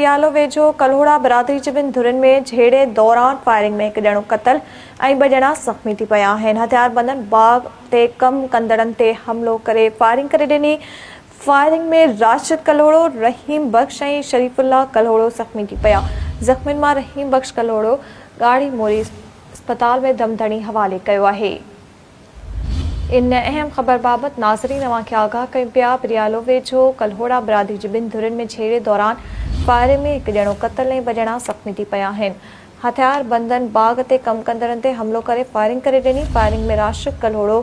प्रियालो वेझो कल्होड़ा बिरादरी जे ॿिनि धुरनि में झेड़े दौरान फायरिंग में हिकु ॼणो क़तल ऐं ॿ ॼणा ज़ख़्मी थी पिया आहिनि। हथियारबंदनि बाग़ ते कम कंदड़नि ते हमलो करे फायरिंग करे ॾिनी। फायरिंग में राशिद कल्होड़ो, रहीम बख्श ऐं शरीफुल्लाह कल्होड़ो ज़ख़्मी थी पिया। ज़ख़्मियुनि मां रहीम बख्श कल्होड़ो गाड़ी मोरी अस्पताल में दमदणी हवाले कयो आहे। इन अहम ख़बर बाबति नाज़रीन अवांखे आगाह कयूं पिया। प्रियालो वेझो कल्होड़ा बिरादरी जे ॿिनि धुरनि में झेड़े दौरान फायरिंग में हिकु ॼणो क़तल ऐं ॿ ॼणा ज़ख़्मी थी पिया आहिनि। हथियारबंदनि बाग़ ते कम कंदड़नि ते हमलो करे फायरिंग करे ॾिनी। फायरिंग में राशिद कल्होड़ो,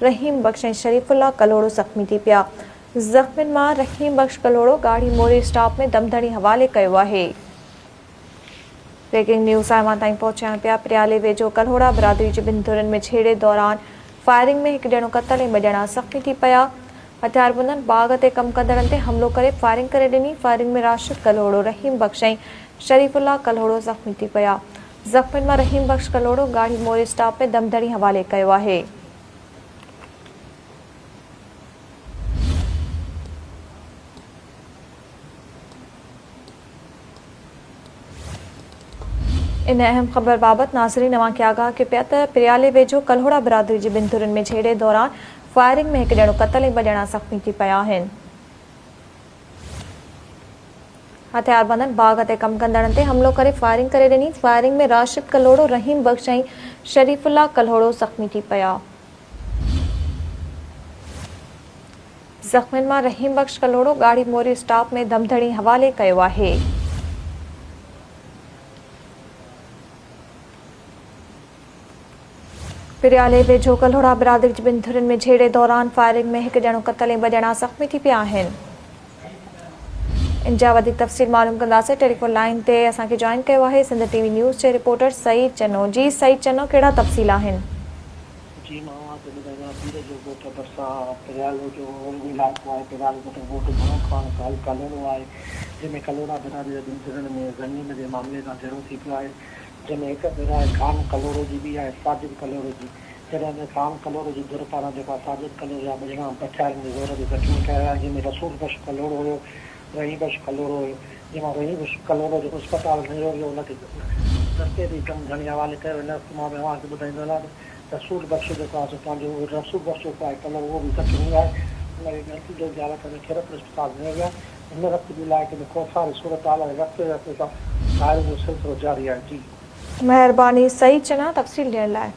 रहीम बख्श ऐं शरीफुल्लाह कल्होड़ो ज़ख़्मी थी पिया। ज़ख़्मियुनि मां रहीम बख्श कल्होड़ो गाड़ी मोरी स्टॉप में दमदणी हवाले कयो आहे। ब्रेकिंग न्यूज़ सां ताईं पहुचायूं पिया। प्रियाले वेझो कल्होड़ा बिरादरी जे ॿिनि धुरनि में झेड़े दौरान फायरिंग में हिकु ॼणो क़तल ऐं ॿ ॼणा ज़ख़्मी थी पिया। हथियारबंदनि बाग़ ते कम कंदड़नि ते हमलो करे फायरिंग करे ॾिनी। फायरिंग में राशिद कल्होड़ो, रहीम बख्श ऐं शरीफुल्लाह कल्होड़ो ज़ख़्मी थी पिया। ज़ख़्मियुनि मां रहीम बख्श कल्होड़ो गाड़ी मोरी स्टॉप में दमदणी हवाले कयो आहे। इन अहम ख़बर बाबति नाज़रीन अवांखे आगाह कयो पिया त प्रियाले वेझो कल्होड़ा बिरादरी जे ॿिनि धुरनि में झेड़े दौरान फायरिंग में हिकु ॼणो क़तल ऐं ॿ ॼणा ज़ख़्मी थी पिया आहिनि। हथियारबंदनि बाग़ ते कम कंदड़नि ते हमलो करे फायरिंग करे ॾिनी। फायरिंग में राशिद कल्होड़ो, रहीम बख्श ऐं शरीफुल्लाह कल्होड़ो ज़ख़्मी थी पिया। ज़ख़्मियुनि मां रहीम बख्श कल्होड़ो गाड़ी मोरी स्टॉप में दमदणी हवाले कयो आहे। प्रियाले वेझो कल्होड़ा बिरादरी जे ॿिनि धुरनि में झेड़े दौरान फायरिंग में हिकु ॼणो क़तल ऐं ॿ ॼणा ज़ख़्मी थी पिया आहिनि। इन जा वधीक तफ़सील मालूम कंदासीं। टेलीफोन लाइन ते असांखे जॉइन कयो आहे सिंध टीवी न्यूज़ जे रिपोर्टर सईद चनो। जी सईद चनो, कहिड़ा तफ़सील आहिनि? जी मां तव्हांखे ॿुधायां पीर जो ॻोठ भरिसां प्रियालो जो इलाइक़ो आहे। प्रियालो ॻोठ घणो खान कल्होड़ो आहे, जंहिंमें कल्होड़ा बिरादरी जे ॿिनि धुरनि में ज़मीन जे मामले सां जहिड़ो थी पियो आहे। जंहिंमें हिकु धुर आहे ख़ान कल्होड़ो जी बि आहे साजिद कल्होड़ो जी। जॾहिं ख़ान कल्होड़ो जी धुर पारां जेका साजिद कल्होड़ो जा ॿ ॼणा हथियारनि जे ज़ोर ते ज़ख़्मी कया, जंहिंमें रसूल बख्श कल्होड़ो हुयो, रहीम बख्श कल्होड़ो हुयो। जंहिंमां रहीम बख्श कल्होड़ो जेको अस्पताल में हुयो हुनखे रस्ते ते दमदणी हवाले कयो। हिन मां तव्हांखे ॿुधाईंदो हलां रसूल बख्श जेको आहे पंहिंजो रसूल बख्श जेको आहे कल्ह उहो बि ज़ख़्मी आहे। हुनखे नतीजो जी हालत में खैरत अस्पताल में विया। हिन वक़्तु जे इलाइक़े में खोसार सूरत हाल आहे। रस्ते रस्ते सां फायरिंग जो सिलसिलो जारी आहे। जी महिरबानी सईद चना तफ़सील ॾियण लाइ।